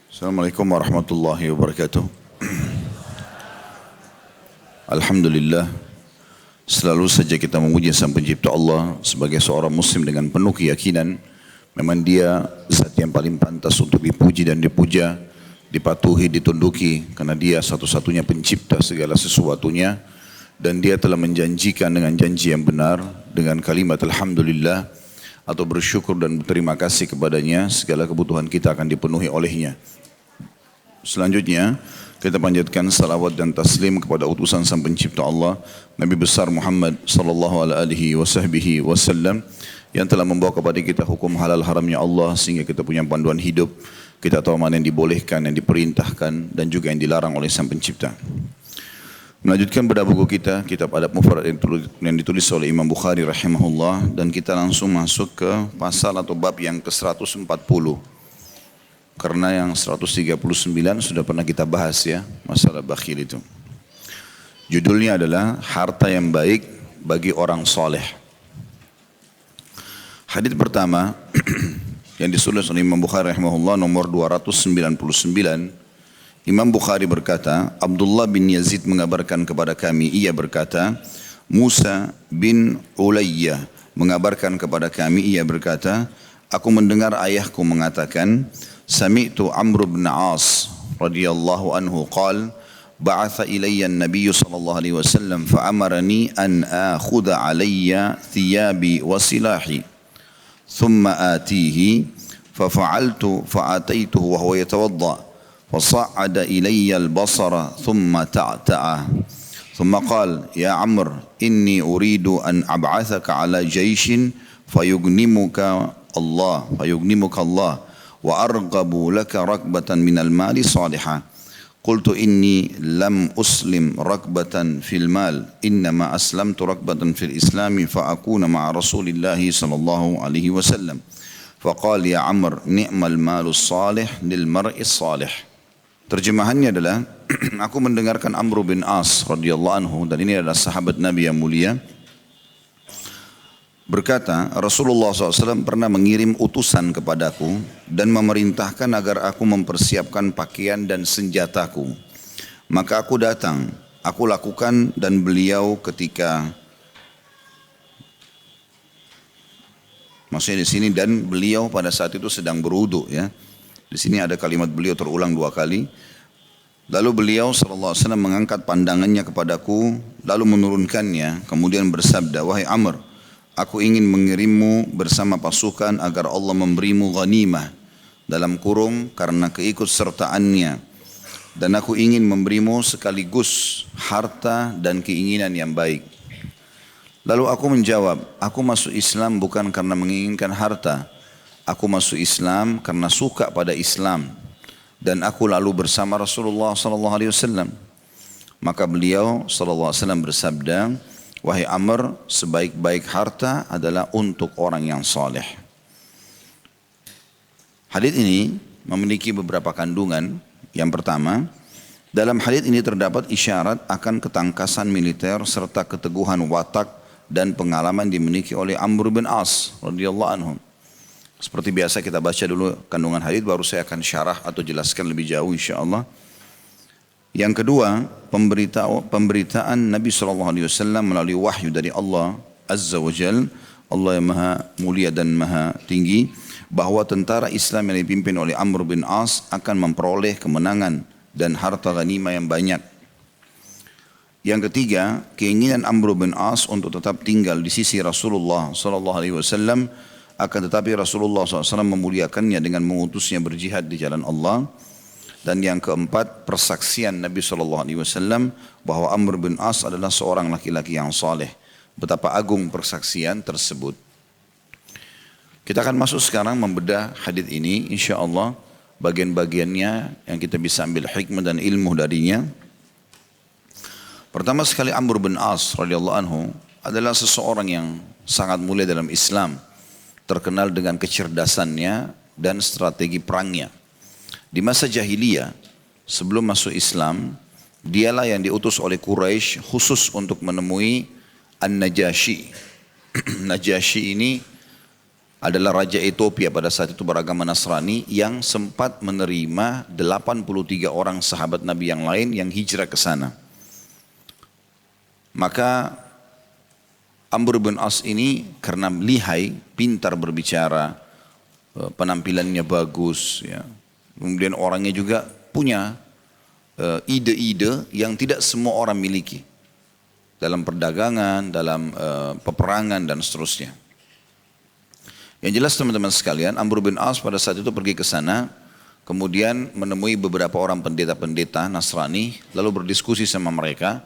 Assalamualaikum warahmatullahi wabarakatuh. Alhamdulillah, selalu saja kita memuji Sang Pencipta Allah sebagai seorang muslim dengan penuh keyakinan memang Dia zat yang paling pantas untuk dipuji dan dipuja, dipatuhi, ditunduki karena Dia satu-satunya pencipta segala sesuatunya, dan Dia telah menjanjikan dengan janji yang benar dengan kalimat alhamdulillah atau bersyukur dan berterima kasih kepadanya, segala kebutuhan kita akan dipenuhi olehnya. Selanjutnya kita panjatkan salawat dan taslim kepada utusan Sang Pencipta Allah, Nabi besar Muhammad sallallahu alaihi wasallam, yang telah membawa kepada kita hukum halal haramnya Allah sehingga kita punya panduan hidup. Kita tahu mana yang dibolehkan, yang diperintahkan, dan juga yang dilarang oleh Sang Pencipta. Melanjutkan pada buku kita, kitab Adab Mufrad yang ditulis oleh Imam Bukhari rahimahullah, dan kita langsung masuk ke pasal atau bab yang ke-140. Karena yang 139 sudah pernah kita bahas ya, masalah bakhil itu. Judulnya adalah harta yang baik bagi orang soleh. Hadits pertama yang ditulis oleh Imam Bukhari rahimahullah nomor 299. Imam Bukhari berkata, Abdullah bin Yazid mengabarkan kepada kami, ia berkata, Musa bin Ulayyah mengabarkan kepada kami, ia berkata, aku mendengar ayahku mengatakan, Sami'tu Amr bin As radhiyallahu anhu qala, ba'atha ilayya an-nabiy sallallahu alaihi wasallam fa'amarani an akhudha alayya thiyabi wa silahi thumma atihi fafa'altu fa'ataytuhu wa huwa yatawadda فصعد إلي البصر ثم تعتعه ثم قال يا عمرو إني أريد أن أبعثك على جيش فيغنمك الله وأرغب لك ركبة من المال صالحة قلت إني لم أسلم ركبة في المال إنما أسلمت ركبة في الإسلام فأكون مع رسول الله صلى الله عليه وسلم فقال يا عمرو نعم المال الصالح للمرء الصالح. Terjemahannya adalah, aku mendengarkan Amr bin As radhiyallahu anhu, dan ini adalah sahabat Nabi yang mulia, berkata, Rasulullah SAW pernah mengirim utusan kepadaku dan memerintahkan agar aku mempersiapkan pakaian dan senjataku. Maka aku datang, aku lakukan, dan beliau ketika, maksudnya di sini, dan beliau pada saat itu sedang berwudu ya. Di sini ada kalimat beliau terulang 2 kali. Lalu beliau sallallahu alaihi wasallam mengangkat pandangannya kepadaku, lalu menurunkannya, kemudian bersabda, wahai Amr, aku ingin mengirimmu bersama pasukan agar Allah memberimu ghanimah, dalam kurung karena keikutsertaannya, dan aku ingin memberimu sekaligus harta dan keinginan yang baik. Lalu aku menjawab, aku masuk Islam bukan karena menginginkan harta. Aku masuk Islam karena suka pada Islam, dan aku lalu bersama Rasulullah sallallahu alaihi wasallam. Maka beliau sallallahu alaihi wasallam bersabda, wahai Amr, sebaik-baik harta adalah untuk orang yang saleh. Hadits ini memiliki beberapa kandungan. Yang pertama, dalam hadits ini terdapat isyarat akan ketangkasan militer serta keteguhan watak dan pengalaman dimiliki oleh Amr bin As radhiyallahu anhu. Seperti biasa kita baca dulu kandungan hadis, baru saya akan syarah atau jelaskan lebih jauh insyaAllah. Yang kedua, pemberitaan Nabi SAW melalui wahyu dari Allah Azza wa Jal, Allah yang maha mulia dan maha tinggi, bahwa tentara Islam yang dipimpin oleh Amr bin As akan memperoleh kemenangan dan harta ghanimah yang banyak. Yang ketiga, keinginan Amr bin As untuk tetap tinggal di sisi Rasulullah SAW, akan tetapi Rasulullah SAW memuliakannya dengan mengutusnya berjihad di jalan Allah. Dan yang keempat, persaksian Nabi SAW bahwa Amr bin As adalah seorang laki-laki yang saleh. Betapa agung persaksian tersebut. Kita akan masuk sekarang membedah hadits ini, insyaAllah bagian-bagiannya yang kita bisa ambil hikmah dan ilmu darinya. Pertama sekali, Amr bin As radhiyallahu anhu adalah seseorang yang sangat mulia dalam Islam, terkenal dengan kecerdasannya dan strategi perangnya. Di masa jahiliyah, sebelum masuk Islam, dialah yang diutus oleh Quraisy khusus untuk menemui An-Najasyi. Najasyi ini adalah Raja Ethiopia pada saat itu beragama Nasrani yang sempat menerima 83 orang sahabat Nabi yang lain yang hijrah ke sana. Maka Amr bin As ini karena lihai, pintar berbicara, penampilannya bagus, ya. Kemudian orangnya juga punya ide-ide yang tidak semua orang miliki dalam perdagangan, dalam peperangan dan seterusnya. Yang jelas teman-teman sekalian, Amr bin As pada saat itu pergi ke sana, kemudian menemui beberapa orang pendeta-pendeta Nasrani, lalu berdiskusi sama mereka,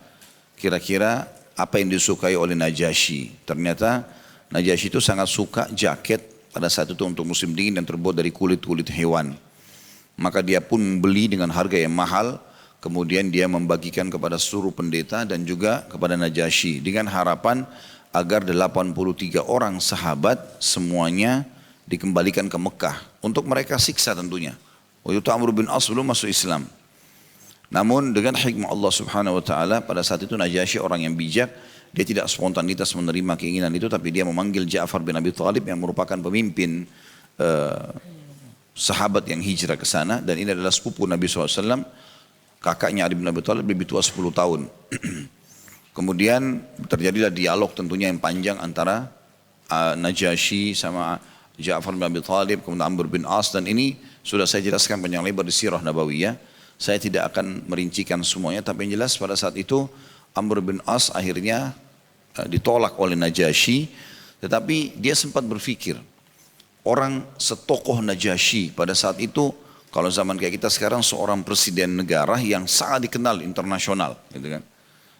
kira-kira apa yang disukai oleh Najasyi. Ternyata Najasyi itu sangat suka jaket pada saat itu untuk musim dingin yang terbuat dari kulit-kulit hewan. Maka dia pun membeli dengan harga yang mahal, kemudian dia membagikan kepada seluruh pendeta dan juga kepada Najasyi dengan harapan agar 83 orang sahabat semuanya dikembalikan ke Mekah untuk mereka siksa tentunya. Waktu itu Amr bin As belum masuk Islam. Namun dengan hikmah Allah Subhanahu wa taala pada saat itu Najasyi orang yang bijak, dia tidak spontanitas menerima keinginan itu, tapi dia memanggil Ja'far bin Abi Thalib yang merupakan pemimpin sahabat yang hijrah ke sana, dan ini adalah sepupu Nabi SAW. Kakaknya Ali bin Abi Thalib lebih tua 10 tahun. Kemudian terjadilah dialog tentunya yang panjang antara Najasyi sama Ja'far bin Abi Thalib, kemudian Amr bin As, dan ini sudah saya jelaskan panjang lebar di Sirah Nabawiyah. Saya tidak akan merincikan semuanya, tapi yang jelas pada saat itu Amr bin As akhirnya ditolak oleh Najasyi, tetapi dia sempat berpikir, orang setokoh Najasyi pada saat itu, kalau zaman kayak kita sekarang seorang presiden negara yang sangat dikenal internasional, gitu kan?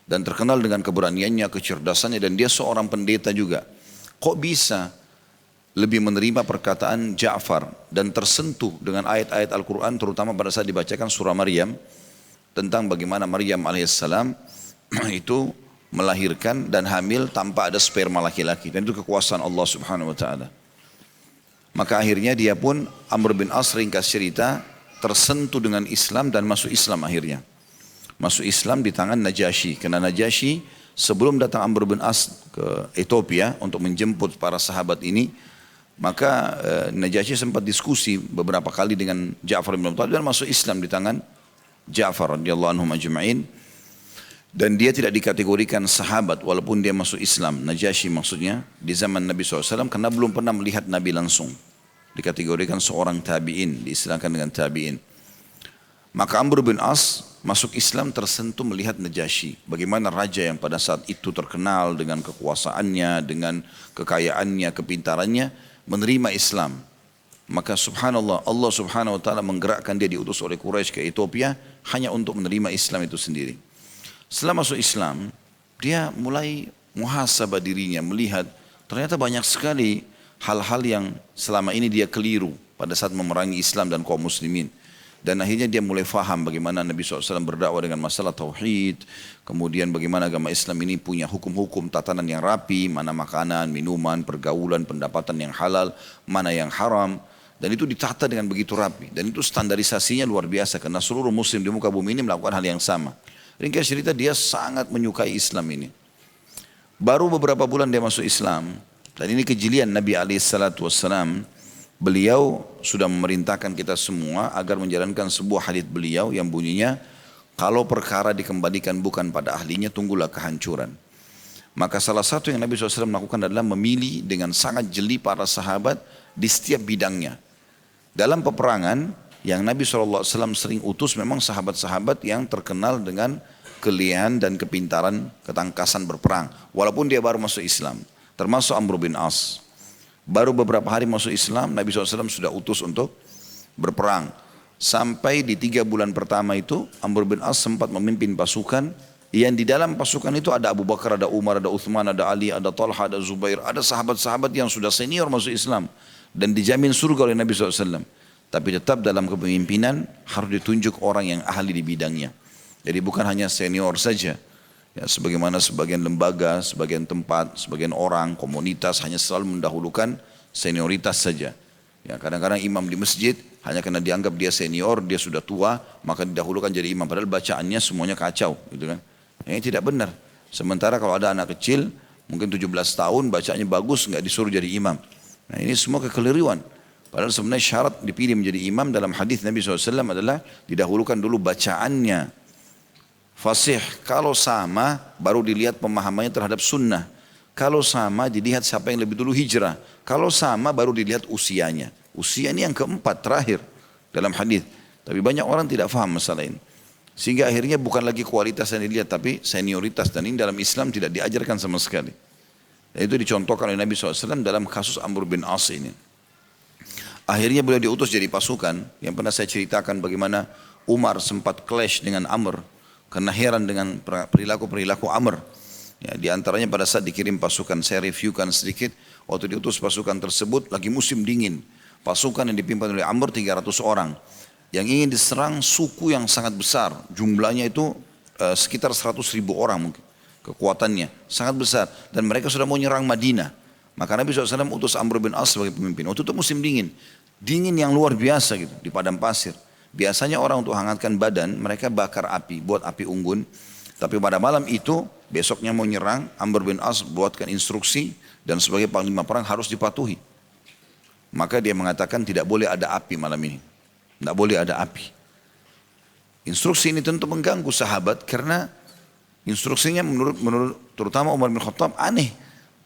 Dan terkenal dengan keberaniannya, kecerdasannya, dan dia seorang pendeta juga. Kok bisa lebih menerima perkataan Ja'far dan tersentuh dengan ayat-ayat Al-Quran, terutama pada saat dibacakan surah Maryam tentang bagaimana Maryam alaihissalam itu melahirkan dan hamil tanpa ada sperma laki-laki, dan itu kekuasaan Allah Subhanahu wa taala. Maka akhirnya dia pun, Amr bin As, ringkas cerita, tersentuh dengan Islam dan masuk Islam akhirnya. Masuk Islam di tangan Najasyi, karena Najasyi sebelum datang Amr bin As ke Ethiopia untuk menjemput para sahabat ini, maka Najasyi sempat diskusi beberapa kali dengan Ja'far bin Abi Thalib dan masuk Islam di tangan Ja'far radhiyallahu anhum ajma'in. Dan dia tidak dikategorikan sahabat walaupun dia masuk Islam, Najasyi maksudnya, di zaman Nabi SAW, karena belum pernah melihat Nabi langsung. Dikategorikan seorang tabi'in, diistilahkan dengan tabi'in. Maka Amr bin As masuk Islam tersentuh melihat Najasyi, bagaimana raja yang pada saat itu terkenal dengan kekuasaannya, dengan kekayaannya, kepintarannya, menerima Islam. Maka subhanallah, Allah Subhanahu wa taala menggerakkan dia, diutus oleh Quraisy ke Ethiopia hanya untuk menerima Islam itu sendiri. Setelah masuk Islam, dia mulai muhasabah dirinya, melihat ternyata banyak sekali hal-hal yang selama ini dia keliru pada saat memerangi Islam dan kaum muslimin. Dan akhirnya dia mulai faham bagaimana Nabi SAW berdakwah dengan masalah tauhid, kemudian bagaimana agama Islam ini punya hukum-hukum tatanan yang rapi, mana makanan, minuman, pergaulan, pendapatan yang halal, mana yang haram, dan itu ditata dengan begitu rapi, dan itu standarisasinya luar biasa karena seluruh muslim di muka bumi ini melakukan hal yang sama. Ringkas cerita, dia sangat menyukai Islam ini. Baru beberapa bulan dia masuk Islam, dan ini kejelian Nabi SAW. Beliau sudah memerintahkan kita semua agar menjalankan sebuah hadits beliau yang bunyinya, kalau perkara dikembalikan bukan pada ahlinya, tunggulah kehancuran. Maka salah satu yang Nabi SAW melakukan adalah memilih dengan sangat jeli para sahabat di setiap bidangnya. Dalam peperangan, yang Nabi SAW sering utus memang sahabat-sahabat yang terkenal dengan kelihayan dan kepintaran, ketangkasan berperang. Walaupun dia baru masuk Islam, termasuk Amr bin As. Baru beberapa hari masuk Islam, Nabi SAW sudah utus untuk berperang. Sampai di 3 bulan pertama itu, Amr bin As sempat memimpin pasukan, yang di dalam pasukan itu ada Abu Bakar, ada Umar, ada Uthman, ada Ali, ada Talha, ada Zubair, ada sahabat-sahabat yang sudah senior masuk Islam dan dijamin surga oleh Nabi SAW. Tapi tetap dalam kepemimpinan harus ditunjuk orang yang ahli di bidangnya. Jadi bukan hanya senior saja. Ya, sebagaimana sebagian lembaga, sebagian tempat, sebagian orang, komunitas hanya selalu mendahulukan senioritas saja. Ya, kadang-kadang imam di masjid hanya karena dianggap dia senior, dia sudah tua, maka didahulukan jadi imam. Padahal bacaannya semuanya kacau, gitu kan? Ini tidak benar. Sementara kalau ada anak kecil, mungkin 17 tahun, bacanya bagus, nggak disuruh jadi imam. Nah ini semua kekeliruan. Padahal sebenarnya syarat dipilih menjadi imam dalam hadis Nabi SAW adalah didahulukan dulu bacaannya. Fasih, kalau sama baru dilihat pemahamannya terhadap sunnah. Kalau sama dilihat siapa yang lebih dulu hijrah. Kalau sama baru dilihat usianya. Usia ini yang keempat terakhir dalam hadis. Tapi banyak orang tidak faham masalah ini. Sehingga akhirnya bukan lagi kualitas yang dilihat tapi senioritas. Dan ini dalam Islam tidak diajarkan sama sekali. Dan itu dicontohkan oleh Nabi SAW dalam kasus Amr bin As ini. Akhirnya beliau diutus jadi pasukan yang pernah saya ceritakan bagaimana Umar sempat clash dengan Amr karena heran dengan perilaku Amr. Ya, di antaranya pada saat dikirim pasukan, saya reviewkan sedikit, waktu diutus pasukan tersebut lagi musim dingin. Pasukan yang dipimpin oleh Amr 300 orang yang ingin diserang suku yang sangat besar, jumlahnya itu sekitar 100.000 orang mungkin, kekuatannya sangat besar dan mereka sudah mau nyerang Madinah. Maka Nabi SAW utus Amr bin As sebagai pemimpin. Waktu itu musim dingin. Dingin yang luar biasa gitu di padang pasir. Biasanya orang untuk hangatkan badan mereka bakar api, buat api unggun. Tapi pada malam itu besoknya mau nyerang, Amr bin As buatkan instruksi dan sebagai panglima perang harus dipatuhi. Maka dia mengatakan tidak boleh ada api malam ini. Tidak boleh ada api. Instruksi ini tentu mengganggu sahabat karena instruksinya menurut terutama Umar bin Khattab aneh.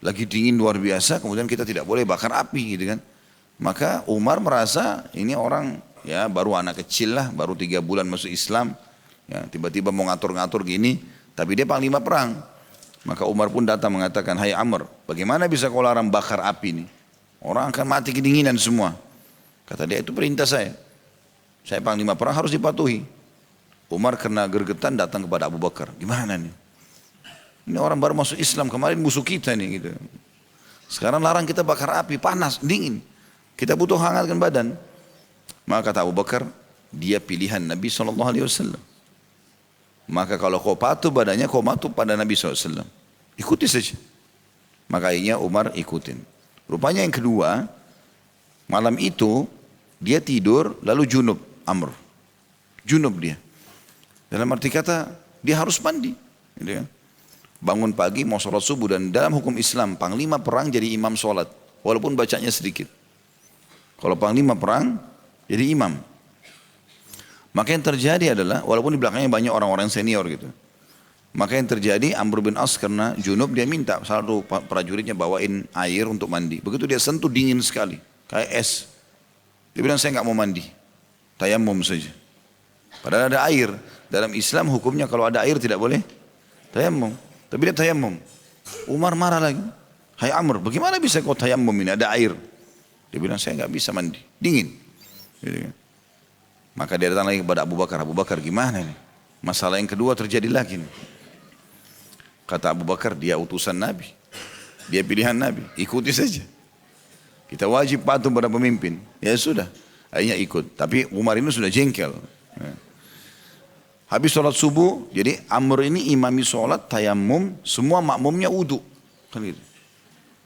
Lagi dingin luar biasa, kemudian kita tidak boleh bakar api gitu kan. Maka Umar merasa ini orang ya baru anak kecil lah, baru 3 bulan masuk Islam. Ya, tiba-tiba mau ngatur-ngatur gini, tapi dia panglima perang. Maka Umar pun datang mengatakan, hai Amr, bagaimana bisa kau larang bakar api ini? Orang akan mati kedinginan semua. Kata dia, itu perintah saya. Saya panglima perang harus dipatuhi. Umar kena gergetan datang kepada Abu Bakar. Gimana nih? Ini orang baru masuk Islam, kemarin musuh kita nih gitu. Sekarang larang kita bakar api, panas, dingin. Kita butuh hangatkan badan. Maka kata Abu Bakar, dia pilihan Nabi SAW. Maka kalau kau patuh badannya, kau patuh pada Nabi SAW. Ikuti saja. Maka akhirnya Umar ikutin. Rupanya yang kedua, malam itu dia tidur lalu junub Amr. Junub dia. Dalam arti kata, dia harus mandi. Gitu kan? Bangun pagi mau sholat subuh dan dalam hukum Islam panglima perang jadi imam sholat walaupun bacanya sedikit. Kalau panglima perang jadi imam. Maka yang terjadi adalah walaupun di belakangnya banyak orang-orang senior gitu. Maka yang terjadi Amr bin As karena junub dia minta salah satu prajuritnya bawain air untuk mandi. Begitu dia sentuh dingin sekali kayak es. Dia bilang saya nggak mau mandi, tayamum saja. Padahal ada air. Dalam Islam hukumnya kalau ada air tidak boleh tayamum. Tapi dia tayamum. Umar marah lagi. Hai Amr, bagaimana bisa kau tayamum ini ada air? Dia bilang saya nggak bisa mandi, dingin. Gitu kan. Maka dia datang lagi kepada Abu Bakar. Abu Bakar gimana nih? Masalah yang kedua terjadi lagi nih. Kata Abu Bakar dia utusan Nabi. Dia pilihan Nabi. Ikuti saja. Kita wajib patuh pada pemimpin. Ya sudah. Akhirnya ikut. Tapi Umar ini sudah jengkel. Habis sholat subuh, jadi Amr ini imami sholat, tayamum, semua makmumnya wudu. Kan gitu.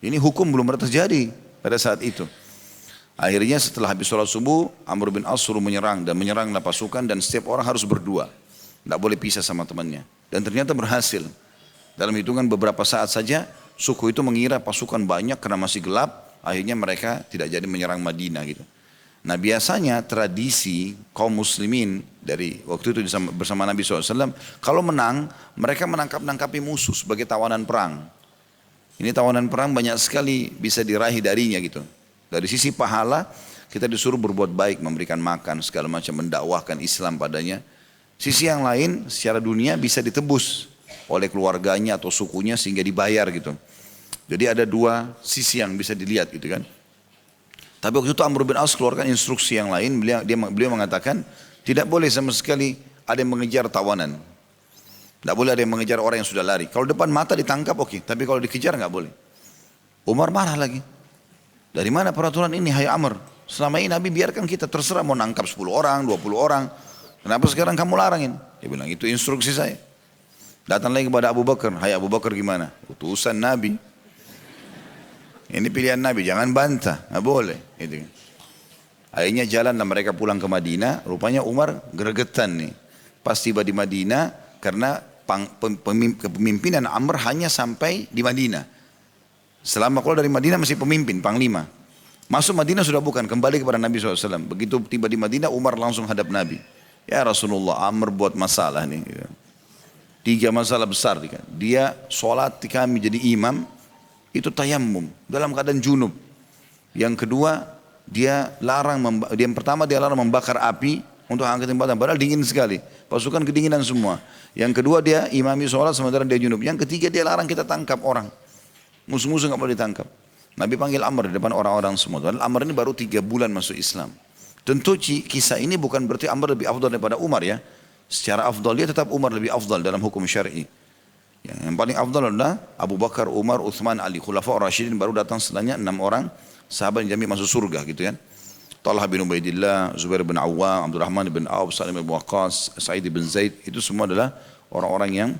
Ini hukum belum pernah terjadi pada saat itu. Akhirnya setelah habis sholat subuh, Amr bin As suruh menyerang dan menyeranglah pasukan dan setiap orang harus berdua. Tidak boleh pisah sama temannya. Dan ternyata berhasil. Dalam hitungan beberapa saat saja, suku itu mengira pasukan banyak karena masih gelap. Akhirnya mereka tidak jadi menyerang Madinah gitu. Nah biasanya tradisi kaum muslimin dari waktu itu bersama Nabi SAW, kalau menang mereka menangkap-nangkapi musuh sebagai tawanan perang. Ini tawanan perang banyak sekali bisa diraih darinya gitu. Dari sisi pahala kita disuruh berbuat baik, memberikan makan segala macam, mendakwahkan Islam padanya. Sisi yang lain secara dunia bisa ditebus oleh keluarganya atau sukunya sehingga dibayar gitu. Jadi ada dua sisi yang bisa dilihat gitu kan. Tapi waktu itu Amr bin As keluarkan instruksi yang lain, beliau mengatakan tidak boleh sama sekali ada yang mengejar tawanan. Tidak boleh ada yang mengejar orang yang sudah lari. Kalau depan mata ditangkap oke, tapi kalau dikejar nggak boleh. Umar marah lagi. Dari mana peraturan ini hai Amr? Selama ini Nabi biarkan kita terserah mau nangkap 10 orang, 20 orang. Kenapa sekarang kamu larangin? Dia bilang itu instruksi saya. Datang lagi kepada Abu Bakar. Hai Abu Bakar gimana? Utusan Nabi. Ini pilihan Nabi, jangan bantah, nggak boleh. Gitu. Akhirnya jalanlah mereka pulang ke Madinah. Rupanya Umar gregetan nih. Pas tiba di Madinah, karena kepemimpinan Amr hanya sampai di Madinah. Selama keluar dari Madinah masih pemimpin, panglima. Masuk Madinah sudah bukan, kembali kepada Nabi SAW. Begitu tiba di Madinah, Umar langsung hadap Nabi. Ya Rasulullah, Amr buat masalah nih. 3 masalah besar. Dia sholat di kami jadi imam, itu tayammum, dalam keadaan junub. Yang kedua, yang pertama dia larang membakar api untuk angkat timbunan, padahal dingin sekali. Pasukan kedinginan semua. Yang kedua dia imami sholat sementara dia junub. Yang ketiga dia larang kita tangkap orang. Musuh-musuh nggak boleh ditangkap. Nabi panggil Amr di depan orang-orang semua. Dan Amr ini baru 3 bulan masuk Islam. Tentu kisah ini bukan berarti Amr lebih afdal daripada Umar ya. Secara afdal dia tetap Umar lebih afdal dalam hukum syar'i. Ya, yang paling afdal adalah Abu Bakar, Umar, Uthman, Ali. Khulafa Rasyidin baru datang setelahnya 6 orang sahabat yang jamin masuk surga gitu kan. Talha bin Ubaidillah, Zubair bin Awwam, Abdurrahman bin Auf, Salim bin Waqqas, Sa'id bin Zaid, itu semua adalah orang-orang yang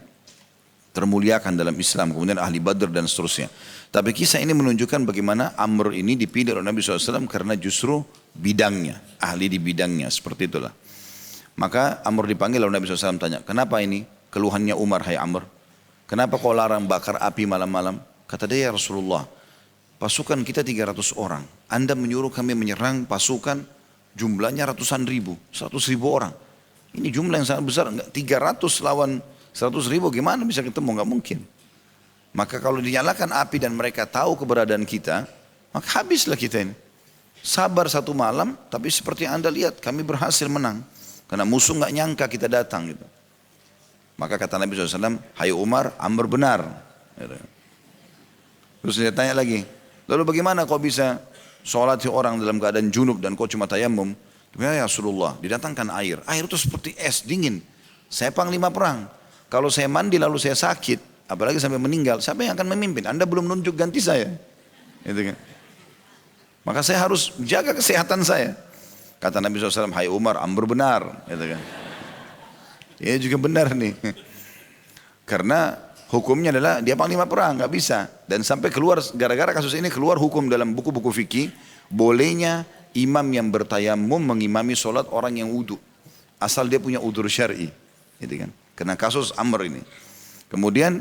termuliakan dalam Islam, kemudian ahli Badr dan seterusnya. Tapi kisah ini menunjukkan bagaimana Amr ini dipilih oleh Nabi SAW karena justru bidangnya, ahli di bidangnya, seperti itulah. Maka Amr dipanggil oleh Nabi SAW tanya, kenapa ini keluhannya Umar, hai Amr? Kenapa kau larang bakar api malam-malam? Kata dia, ya Rasulullah, pasukan kita 300 orang. Anda menyuruh kami menyerang pasukan jumlahnya ratusan ribu, 100 ribu orang. Ini jumlah yang sangat besar. 300 lawan 100 ribu gimana bisa ketemu? Nggak mungkin. Maka kalau dinyalakan api dan mereka tahu keberadaan kita, maka habislah kita ini. Sabar 1 malam, tapi seperti Anda lihat kami berhasil menang. Karena musuh nggak nyangka kita datang gitu. Maka kata Nabi SAW, hai Umar, Amr benar. Terus dia tanya lagi, lalu bagaimana kau bisa sholat orang dalam keadaan junub dan kau cuma tayammum? Ya Rasulullah, didatangkan air. Air itu seperti es, dingin. Saya panglima perang. Kalau saya mandi lalu saya sakit, apalagi sampai meninggal, siapa yang akan memimpin? Anda belum nunjuk ganti saya. Gitu kan? Maka saya harus jaga kesehatan saya. Kata Nabi SAW, hai Umar, Amr benar. Gitu kan? Ya juga benar nih. Karena hukumnya adalah dia panglima perang, nggak bisa. Dan sampai keluar, gara-gara kasus ini keluar hukum dalam buku-buku fikih, bolehnya imam yang bertayammum mengimami sholat orang yang wudu. Asal dia punya udzur syar'i. Gitu kan? Karena kasus Amr ini. Kemudian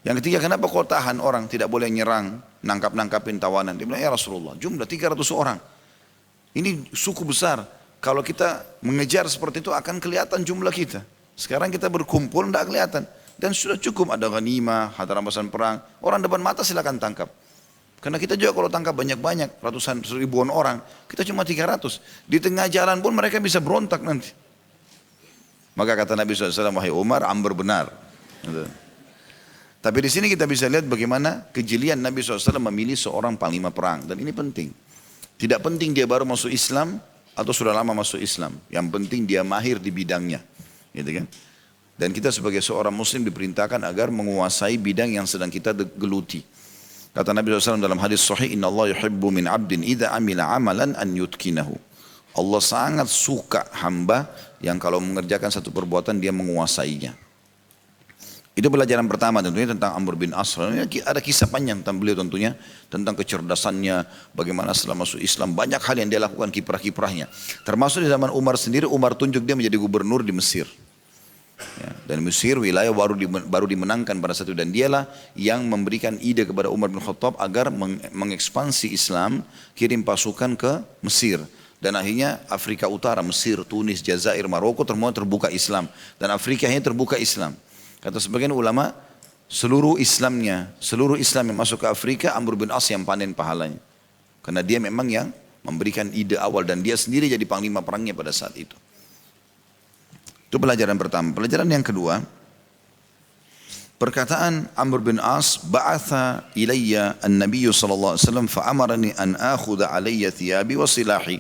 yang ketiga, kenapa kau tahan orang, tidak boleh nyerang, nangkap-nangkapin tawanan? Dia bilang, ya Rasulullah, jumlah 300 orang. Ini suku besar. Kalau kita mengejar seperti itu akan kelihatan jumlah kita. Sekarang kita berkumpul tidak kelihatan. Dan sudah cukup ada ghanimah, harta rampasan perang. Orang depan mata silakan tangkap. Karena kita juga kalau tangkap banyak-banyak, ratusan ribuan orang, kita cuma 300. Di tengah jalan pun mereka bisa berontak nanti. Maka kata Nabi SAW, wahai Umar, Amr benar. Tapi di sini kita bisa lihat bagaimana kejelian Nabi SAW memilih seorang panglima perang. Dan ini penting. Tidak penting dia baru masuk Islam atau sudah lama masuk Islam. Yang penting dia mahir di bidangnya. Gitu kan? Dan kita sebagai seorang muslim diperintahkan agar menguasai bidang yang sedang kita geluti. Kata Nabi SAW dalam hadis sahih, Inna Allah yuhibbu min abdin idha amila amalan an yutkinahu. Allah sangat suka hamba yang kalau mengerjakan satu perbuatan dia menguasainya. Itu pelajaran pertama tentunya tentang Amr bin As. Ada kisah panjang tentang beliau tentunya. Tentang kecerdasannya, bagaimana setelah masuk Islam. Banyak hal yang dia lakukan, kiprah-kiprahnya. Termasuk di zaman Umar sendiri, Umar tunjuk dia menjadi gubernur di Mesir. Ya, dan Mesir wilayah baru dimenangkan pada saat itu. Dan dialah yang memberikan ide kepada Umar bin Khattab agar mengekspansi Islam, kirim pasukan ke Mesir. Dan akhirnya Afrika Utara, Mesir, Tunis, Jazair, Maroko terbuka Islam. Dan Afrika hanya terbuka Islam. Kata sebagian ulama, seluruh Islam yang masuk ke Afrika, Amr bin As yang panen pahalanya. Karena dia memang yang memberikan ide awal dan dia sendiri jadi panglima perangnya pada saat itu. Itu pelajaran pertama. Pelajaran yang kedua, perkataan Amr bin As, ba'atha ilayya an-nabiy sallallahu alaihi wasallam fa'amarani an akhudha alayya thiyabi wa silahi.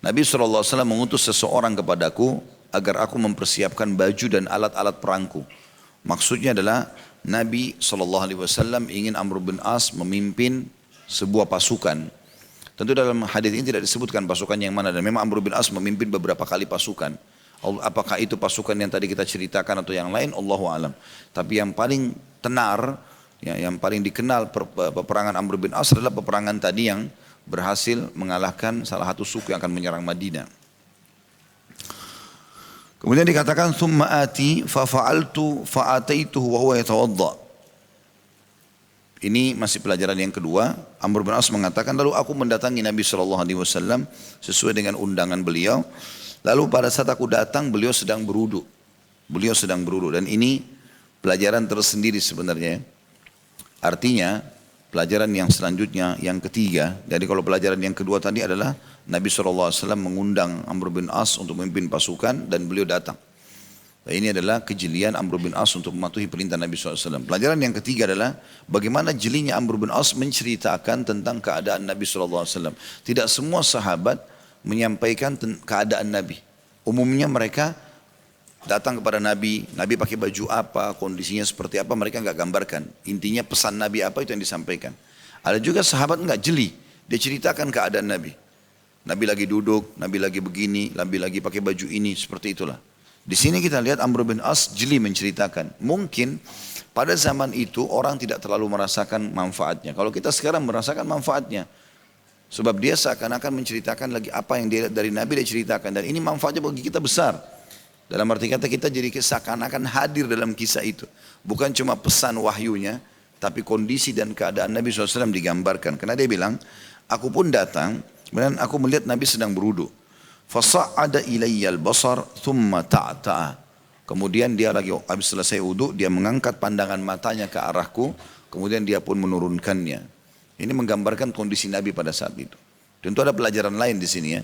Nabi sallallahu alaihi wasallam mengutus seseorang kepadaku agar aku mempersiapkan baju dan alat-alat perangku. Maksudnya adalah Nabi SAW ingin Amr bin As memimpin sebuah pasukan. Tentu dalam hadis ini tidak disebutkan pasukan yang mana, dan memang Amr bin As memimpin beberapa kali pasukan. Apakah itu pasukan yang tadi kita ceritakan atau yang lain, Allahu alam. Tapi yang paling tenar, yang paling dikenal peperangan Amr bin As adalah peperangan tadi yang berhasil mengalahkan salah satu suku yang akan menyerang Madinah. Kemudian dikatakan thumma ati fa fa'altu fa ataituhu wa huwa yatawadda. Ini masih pelajaran yang kedua. Amr bin As mengatakan, lalu aku mendatangi Nabi SAW sesuai dengan undangan beliau. Lalu pada saat aku datang, beliau sedang berwudu. Beliau sedang berwudu. Dan ini pelajaran tersendiri sebenarnya. Artinya, pelajaran yang selanjutnya, yang ketiga. Jadi kalau pelajaran yang kedua tadi adalah Nabi SAW mengundang Amr bin As untuk memimpin pasukan dan beliau datang. Nah, ini adalah kejelian Amr bin As untuk mematuhi perintah Nabi SAW. Pelajaran yang ketiga adalah bagaimana jelinya Amr bin As menceritakan tentang keadaan Nabi SAW. Tidak semua sahabat menyampaikan keadaan Nabi. Umumnya mereka datang kepada Nabi, Nabi pakai baju apa, kondisinya seperti apa, mereka nggak gambarkan. Intinya pesan Nabi apa itu yang disampaikan. Ada juga sahabat nggak jeli, dia ceritakan keadaan Nabi. Nabi lagi duduk, Nabi lagi begini, Nabi lagi pakai baju ini, seperti itulah. Di sini kita lihat Amr bin As jeli menceritakan. Mungkin pada zaman itu orang tidak terlalu merasakan manfaatnya. Kalau kita sekarang merasakan manfaatnya. Sebab dia seakan-akan menceritakan lagi apa yang dia lihat dari Nabi, dia ceritakan. Dan ini manfaatnya bagi kita besar. Dalam arti kata kita jadi seakan-akan hadir dalam kisah itu. Bukan cuma pesan wahyunya, tapi kondisi dan keadaan Nabi SAW digambarkan. Karena dia bilang, aku pun datang, kemudian aku melihat Nabi sedang berwudu. Fasa'ada ilayyal basar thumma ta'ta'a. Kemudian dia lagi habis selesai wudu, dia mengangkat pandangan matanya ke arahku, kemudian dia pun menurunkannya. Ini menggambarkan kondisi Nabi pada saat itu. Tentu ada pelajaran lain di sini ya.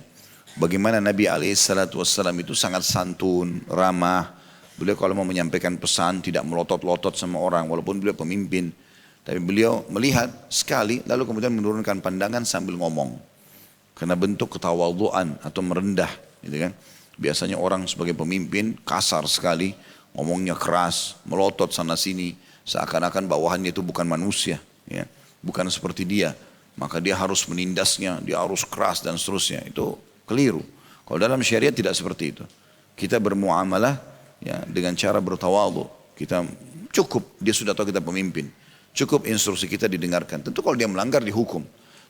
Bagaimana Nabi SAW itu sangat santun, ramah. Beliau kalau mau menyampaikan pesan tidak melotot-lotot sama orang walaupun beliau pemimpin. Tapi beliau melihat sekali lalu kemudian menurunkan pandangan sambil ngomong. Karena bentuk ketawadhuan atau merendah, gitu kan. Biasanya orang sebagai pemimpin kasar sekali, ngomongnya keras, melotot sana sini, seakan-akan bawahannya itu bukan manusia, ya, bukan seperti dia. Maka dia harus menindasnya, dia harus keras dan seterusnya. Itu keliru. Kalau dalam syariat tidak seperti itu. Kita bermuamalah ya dengan cara bertawadhu. Kita cukup dia sudah tahu kita pemimpin. Cukup instruksi kita didengarkan. Tentu kalau dia melanggar dihukum.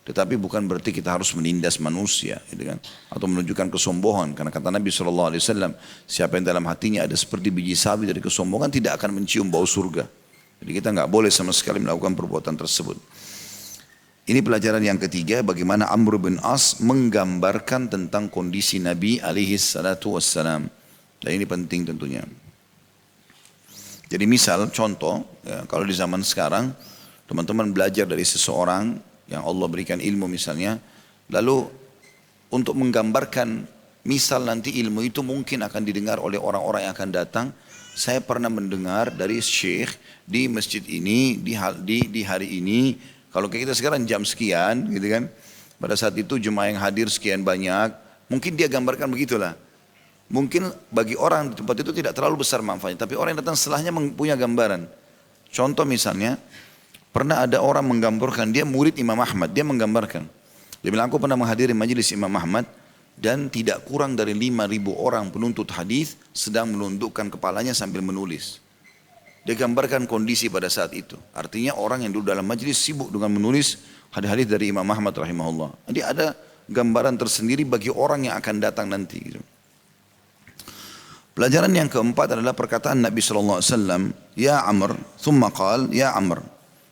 Tetapi bukan berarti kita harus menindas manusia, gitu kan? Atau menunjukkan kesombongan. Karena kata Nabi SAW, siapa yang dalam hatinya ada seperti biji sawi dari kesombongan tidak akan mencium bau surga. Jadi kita nggak boleh sama sekali melakukan perbuatan tersebut. Ini pelajaran yang ketiga, bagaimana Amr bin As menggambarkan tentang kondisi Nabi SAW. Dan ini penting tentunya. Jadi misal, contoh, ya, kalau di zaman sekarang, teman-teman belajar dari seseorang yang Allah berikan ilmu misalnya, lalu untuk menggambarkan misal nanti ilmu itu mungkin akan didengar oleh orang-orang yang akan datang. Saya pernah mendengar dari syekh di masjid ini, di hari ini, kalau kita sekarang jam sekian gitu kan, pada saat itu jemaah yang hadir sekian banyak, mungkin dia gambarkan begitulah. Mungkin bagi orang di tempat itu tidak terlalu besar manfaatnya, tapi orang yang datang setelahnya punya gambaran. Contoh misalnya, pernah ada orang menggambarkan, dia murid Imam Ahmad, dia menggambarkan. Dia bilang, aku pernah menghadiri majelis Imam Ahmad dan tidak kurang dari 5.000 orang penuntut hadis sedang menundukkan kepalanya sambil menulis. Dia gambarkan kondisi pada saat itu. Artinya orang yang dulu dalam majelis sibuk dengan menulis hadis-hadis dari Imam Ahmad rahimahullah. Jadi ada gambaran tersendiri bagi orang yang akan datang nanti. Pelajaran yang keempat adalah perkataan Nabi SAW, Ya Amr, thumma qal, Ya Amr.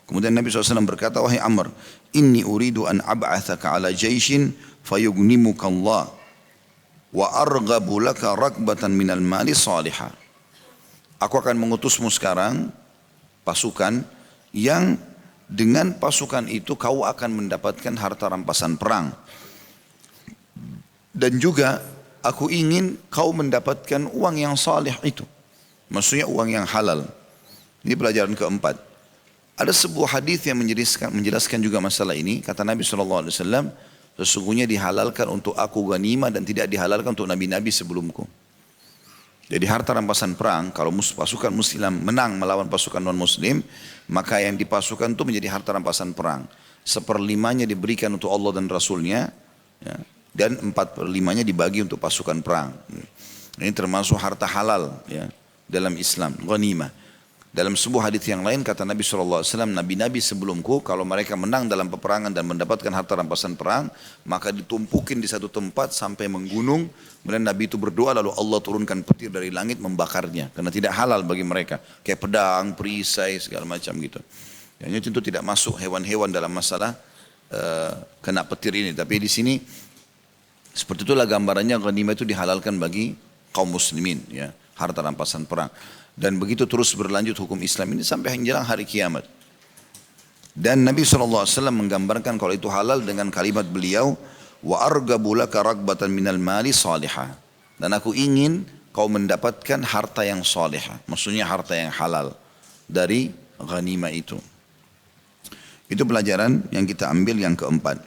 Kemudian Nabi SAW berkata, wahai Amr, inni uridu an ab'athaka ala jaishin fayugnimuka Allah wa arghabu laka rakbatan minal mali salihah. Aku akan mengutusmu sekarang pasukan yang dengan pasukan itu kau akan mendapatkan harta rampasan perang. Dan juga aku ingin kau mendapatkan uang yang salih itu. Maksudnya uang yang halal. Ini pelajaran keempat. Ada sebuah hadis yang menjelaskan juga masalah ini. Kata Nabi SAW, sesungguhnya dihalalkan untuk aku ghanimah dan tidak dihalalkan untuk nabi-nabi sebelumku. Jadi harta rampasan perang, kalau pasukan muslim menang melawan pasukan non-muslim, maka yang dipasukan itu menjadi harta rampasan perang. 1/5 diberikan untuk Allah dan Rasulnya, ya, dan 4/5 dibagi untuk pasukan perang. Ini termasuk harta halal ya, dalam Islam, ghanimah. Dalam sebuah hadis yang lain kata Nabi SAW, nabi-nabi sebelumku kalau mereka menang dalam peperangan dan mendapatkan harta rampasan perang, maka ditumpukin di satu tempat sampai menggunung. Kemudian Nabi itu berdoa lalu Allah turunkan petir dari langit membakarnya. Karena tidak halal bagi mereka. Kayak pedang, perisai, segala macam gitu. Yang tentu tidak masuk hewan-hewan dalam masalah kena petir ini. Tapi di sini seperti itulah gambarannya, ghanimah itu dihalalkan bagi kaum muslimin, ya, harta rampasan perang. Dan begitu terus berlanjut hukum Islam ini sampai menjelang hari kiamat. Dan Nabi SAW menggambarkan kalau itu halal dengan kalimat beliau, wa argabu laka ragbatan minal mali salihah. Dan aku ingin kau mendapatkan harta yang salihah, maksudnya harta yang halal dari ghanimah itu. Itu pelajaran yang kita ambil yang keempat.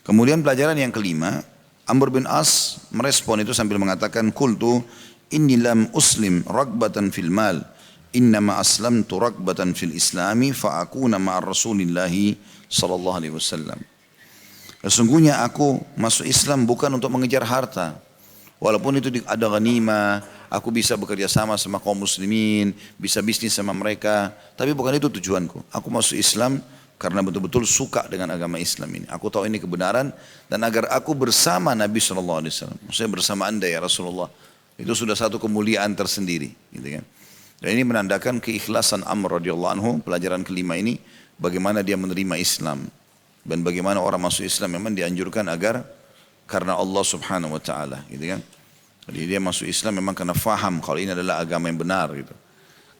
Kemudian pelajaran yang kelima, Amr bin As merespon itu sambil mengatakan, qultu inni lam uslim ragbatan fil mal, innama aslamtu ragbatan fil islami fa'akuna ma'ar rasulillahi sallallahu alaihi wasallam. Sesungguhnya aku masuk Islam bukan untuk mengejar harta. Walaupun itu ada ghanimah, aku bisa bekerja sama kaum muslimin, bisa bisnis sama mereka, tapi bukan itu tujuanku. Aku masuk Islam karena betul-betul suka dengan agama Islam ini. Aku tahu ini kebenaran dan agar aku bersama Nabi SAW. Maksudnya bersama anda ya Rasulullah. Itu sudah satu kemuliaan tersendiri. Gitu kan. Dan ini menandakan keikhlasan Amr radhiyallahu anhu. Pelajaran kelima ini bagaimana dia menerima Islam. Dan bagaimana orang masuk Islam memang dianjurkan agar karena Allah subhanahu wa ta'ala. Gitu kan. Jadi dia masuk Islam memang karena faham kalau ini adalah agama yang benar. Gitu.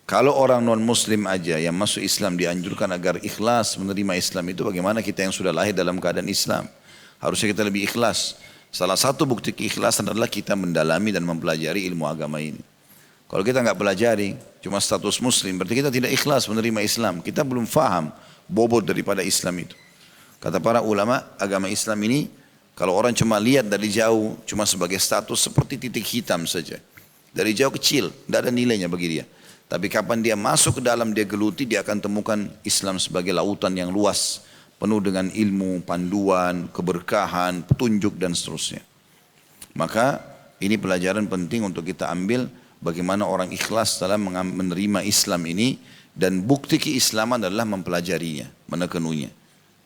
Kalau orang non-muslim aja yang masuk Islam dianjurkan agar ikhlas menerima Islam, itu bagaimana kita yang sudah lahir dalam keadaan Islam. Harusnya kita lebih ikhlas. Salah satu bukti keikhlasan adalah kita mendalami dan mempelajari ilmu agama ini. Kalau kita nggak pelajari, cuma status muslim, berarti kita tidak ikhlas menerima Islam. Kita belum faham bobot daripada Islam itu. Kata para ulama, agama Islam ini kalau orang cuma lihat dari jauh, cuma sebagai status seperti titik hitam saja. Dari jauh kecil, tidak ada nilainya bagi dia. Tapi kapan dia masuk ke dalam, dia geluti, dia akan temukan Islam sebagai lautan yang luas. Penuh dengan ilmu, panduan, keberkahan, petunjuk dan seterusnya. Maka ini pelajaran penting untuk kita ambil bagaimana orang ikhlas dalam menerima Islam ini. Dan bukti keislaman adalah mempelajarinya, menekenunya.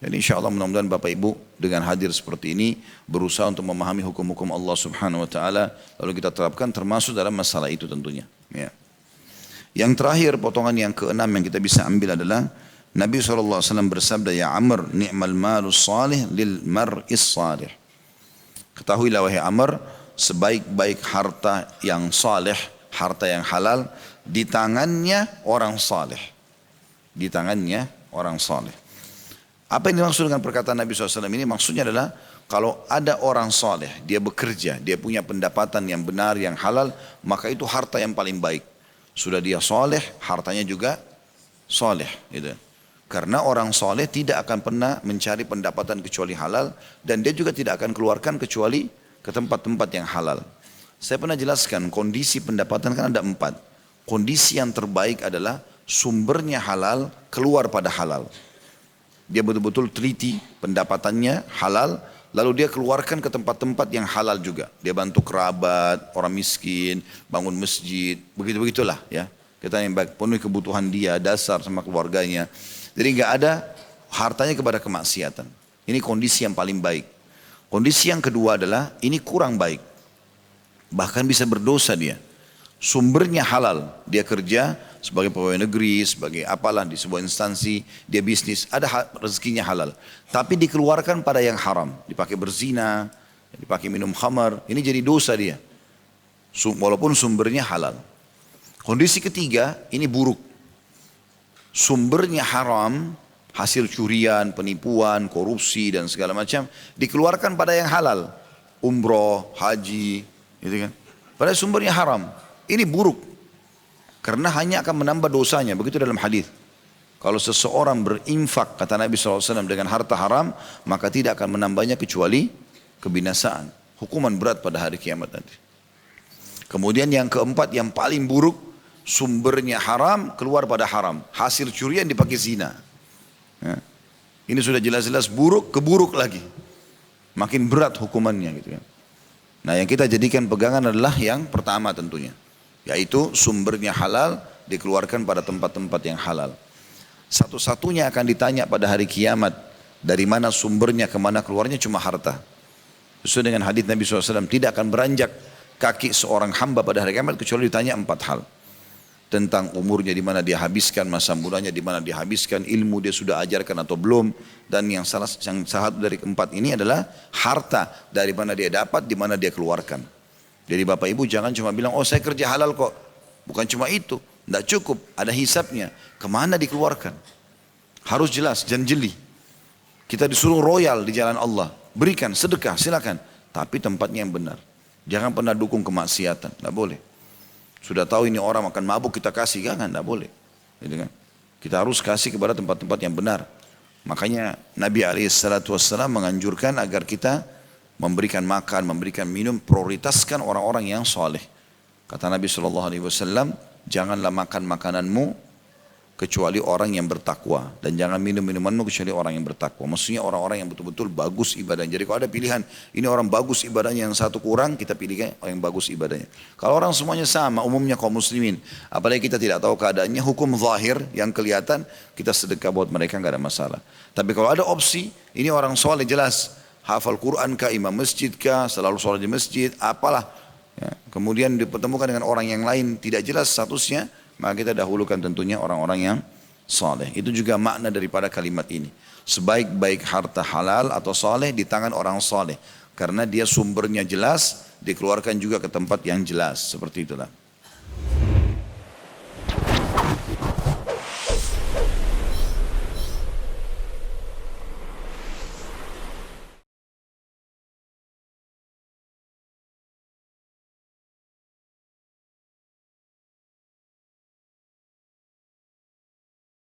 Jadi insya Allah mudah-mudahan Bapak Ibu dengan hadir seperti ini berusaha untuk memahami hukum-hukum Allah subhanahu wa ta'ala. Lalu kita terapkan termasuk dalam masalah itu tentunya. Ya. Yang terakhir potongan yang keenam yang kita bisa ambil adalah Nabi SAW bersabda, ya Amr ni'mal malus salih lil mar'is salih. Ketahuilah wahai Amr, sebaik-baik harta yang salih, harta yang halal di tangannya orang salih. Di tangannya orang salih. Apa yang dimaksud dengan perkataan Nabi SAW ini? Maksudnya adalah kalau ada orang salih, dia bekerja, dia punya pendapatan yang benar, yang halal, maka itu harta yang paling baik. Sudah dia soleh, hartanya juga soleh. Gitu. Karena orang soleh tidak akan pernah mencari pendapatan kecuali halal. Dan dia juga tidak akan keluarkan kecuali ke tempat-tempat yang halal. Saya pernah jelaskan kondisi pendapatan kan ada 4. Kondisi yang terbaik adalah sumbernya halal, keluar pada halal. Dia betul-betul teliti pendapatannya halal. Lalu dia keluarkan ke tempat-tempat yang halal juga. Dia bantu kerabat, orang miskin, bangun masjid, begitu-begitulah ya. Kita yang penuhi kebutuhan dia, dasar sama keluarganya. Jadi enggak ada hartanya kepada kemaksiatan. Ini kondisi yang paling baik. Kondisi yang kedua adalah ini kurang baik. Bahkan bisa berdosa dia. Sumbernya halal, dia kerja sebagai pegawai negeri, sebagai apalah di sebuah instansi, dia bisnis, ada rezekinya halal. Tapi dikeluarkan pada yang haram, dipakai berzina, dipakai minum khamar, ini jadi dosa dia. Walaupun sumbernya halal. Kondisi ketiga, ini buruk. Sumbernya haram, hasil curian, penipuan, korupsi dan segala macam, dikeluarkan pada yang halal. Umroh, haji, gitu kan. Padahal sumbernya haram. Ini buruk. Karena hanya akan menambah dosanya. Begitu dalam hadis. Kalau seseorang berinfak, kata Nabi SAW, dengan harta haram, maka tidak akan menambahnya kecuali kebinasaan. Hukuman berat pada hari kiamat nanti. Kemudian yang keempat, yang paling buruk, sumbernya haram, keluar pada haram. Hasil curian dipakai zina. Ya. Ini sudah jelas-jelas buruk, keburuk lagi. Makin berat hukumannya gitu kan. Nah yang kita jadikan pegangan adalah yang pertama tentunya. Yaitu sumbernya halal, dikeluarkan pada tempat-tempat yang halal. Satu-satunya akan ditanya pada hari kiamat, dari mana sumbernya, kemana keluarnya, cuma harta. Sesuai dengan hadis Nabi SAW, tidak akan beranjak kaki seorang hamba pada hari kiamat, kecuali ditanya 4 hal. tentang umurnya di mana dia habiskan, masa mudanya di mana dia habiskan, ilmu dia sudah ajarkan atau belum. Dan yang satu dari keempat ini adalah harta, dari mana dia dapat, di mana dia keluarkan. Jadi Bapak Ibu jangan cuma bilang, oh saya kerja halal kok. Bukan cuma itu, tidak cukup, ada hisapnya. Kemana dikeluarkan? Harus jelas dan jeli. Kita disuruh royal di jalan Allah. Berikan, sedekah, silakan. Tapi tempatnya yang benar. Jangan pernah dukung kemaksiatan, tidak boleh. Sudah tahu ini orang akan mabuk kita kasih, jangan, tidak boleh. Gitu kan? Kita harus kasih kepada tempat-tempat yang benar. Makanya Nabi SAW menganjurkan agar kita memberikan makan, memberikan minum, prioritaskan orang-orang yang soleh. Kata Nabi SAW, janganlah makan makananmu kecuali orang yang bertakwa, dan jangan minum minumanmu kecuali orang yang bertakwa. Maksudnya orang-orang yang betul-betul bagus ibadahnya. Jadi kalau ada pilihan, ini orang bagus ibadahnya, yang satu kurang, kita pilihkan orang yang bagus ibadahnya. Kalau orang semuanya sama, umumnya kaum muslimin, apalagi kita tidak tahu keadaannya, hukum zahir yang kelihatan, kita sedekah buat mereka nggak ada masalah. Tapi kalau ada opsi, ini orang soleh jelas, hafal Quran kah, imam masjid kah, selalu sholat di masjid, apalah. Ya, kemudian dipertemukan dengan orang yang lain tidak jelas statusnya, maka kita dahulukan tentunya orang-orang yang saleh. Itu juga makna daripada kalimat ini. Sebaik-baik harta halal atau saleh di tangan orang saleh, karena dia sumbernya jelas, dikeluarkan juga ke tempat yang jelas. Seperti itulah.